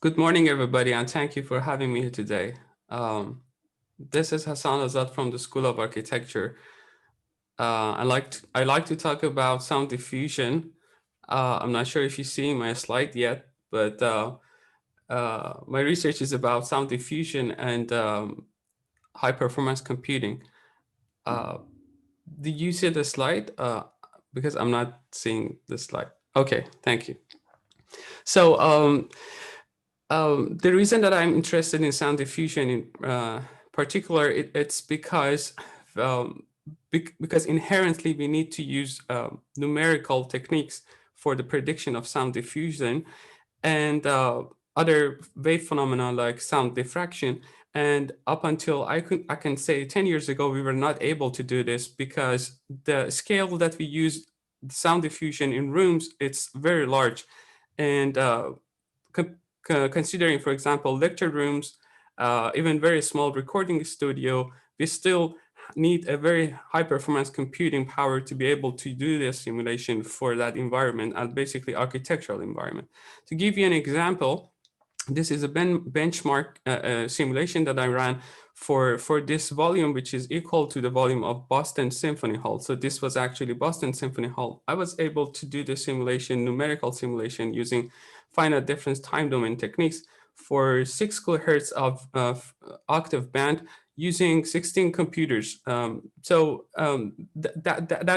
Good morning, everybody, and thank you for having me here today. This is Hassan Azad from the School of Architecture. I like to talk about sound diffusion. I'm not sure if you see my slide yet, but my research is about sound diffusion and high performance computing. Uh, did you see the slide? Because I'm not seeing the slide. Okay, thank you. So the reason that I'm interested in sound diffusion in particular, it's because um, because inherently we need to use numerical techniques for the prediction of sound diffusion and other wave phenomena like sound diffraction. And up until I can say 10 years ago, we were not able to do this because the scale that we use sound diffusion in rooms, it's very large. And considering, for example, lecture rooms, even very small recording studio, we still need a very high performance computing power to be able to do this simulation for that environment and basically architectural environment. To give you an example, this is a benchmark simulation that I ran for this volume, which is equal to the volume of Boston Symphony Hall. So this was actually Boston Symphony Hall. I was able to do the simulation, numerical simulation, using finite difference time domain techniques for 6 kilohertz of octave band using 16 computers. That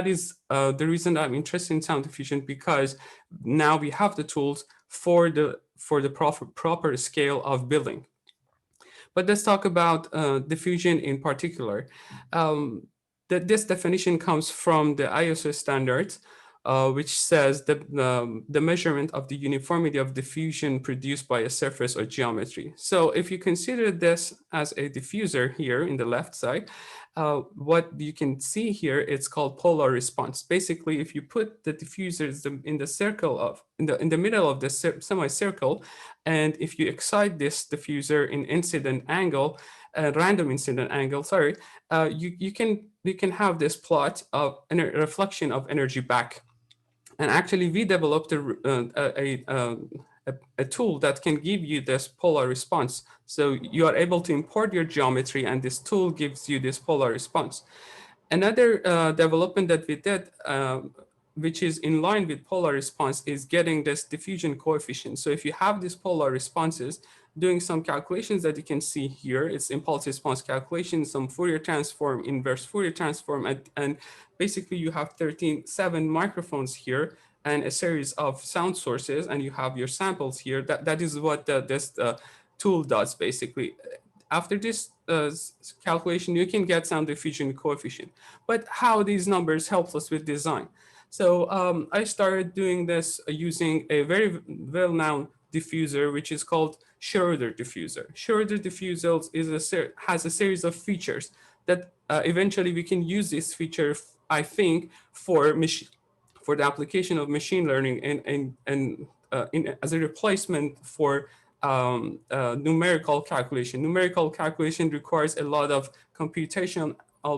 is the reason I'm interested in sound diffusion, because now we have the tools for the proper scale of building. But let's talk about diffusion in particular. This definition comes from the ISO standards, which says that the measurement of the uniformity of diffusion produced by a surface or geometry. So if you consider this as a diffuser here in the left side, what you can see here, it's called polar response. Basically, if you put the diffusers in the circle of in the middle of the semicircle, and if you excite this diffuser in incident angle, random incident angle, sorry, you can have this plot of a reflection of energy back. And actually, we developed a tool that can give you this polar response. So you are able to import your geometry, and this tool gives you this polar response. Another development that we did, which is in line with polar response, is getting this diffusion coefficient. So if you have these polar responses, doing some calculations that you can see here, it's impulse response calculation, some Fourier transform, inverse Fourier transform, and basically you have 7 microphones here and a series of sound sources, and you have your samples here. That is what this tool does basically. After this calculation, you can get sound diffusion coefficient. But how these numbers help us with design? So I started doing this using a very well-known diffuser, which is called Schroeder diffuser. Schroeder diffuser has a series of features that eventually we can use this feature, I think, for the application of machine learning as a replacement for numerical calculation. Numerical calculation requires a lot of computational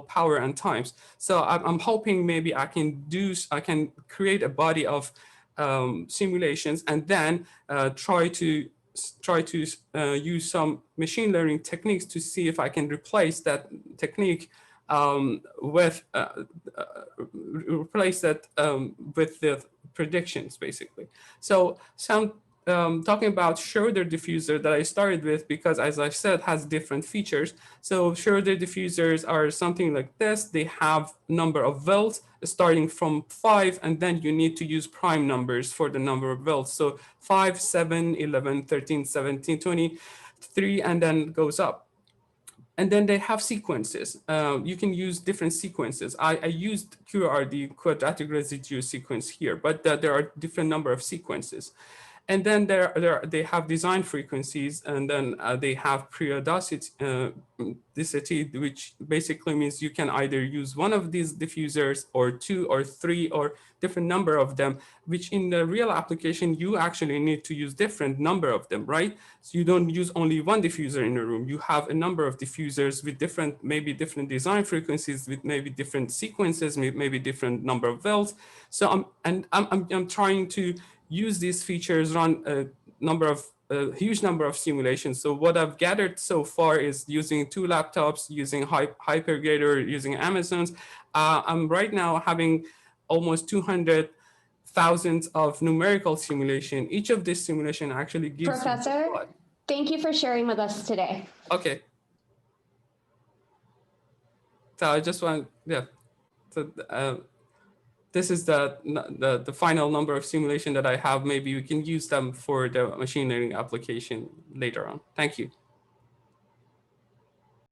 power and times. So I'm hoping maybe I can create a body of simulations and then try to use some machine learning techniques to see if I can replace that technique with the predictions, basically. So talking about Schroeder diffuser that I started with, because as I said, has different features. So Schroeder diffusers are something like this. They have number of wells starting from 5, and then you need to use prime numbers for the number of wells. So 5, 7, 11, 13, 17, 23, and then goes up. And then they have sequences. You can use different sequences. I used QRD, quadratic residue sequence here, but there are different number of sequences. And then they have design frequencies, and then they have periodicity, which basically means you can either use one of these diffusers or 2 or 3 or different number of them, which in the real application, you actually need to use different number of them, right? So you don't use only one diffuser in a room. You have a number of diffusers with maybe different design frequencies, with maybe different sequences, maybe different number of wells. So I'm trying to use these features, run a number of a huge number of simulations. So what I've gathered so far is using 2 laptops, using Hypergrader, using Amazon's. I'm right now having almost 200,000 of numerical simulation. Each of these simulation actually gives Professor, you what? Thank you for sharing with us today. Okay. So I just want, yeah. So this is the final number of simulation that I have. Maybe we can use them for the machine learning application later on. Thank you.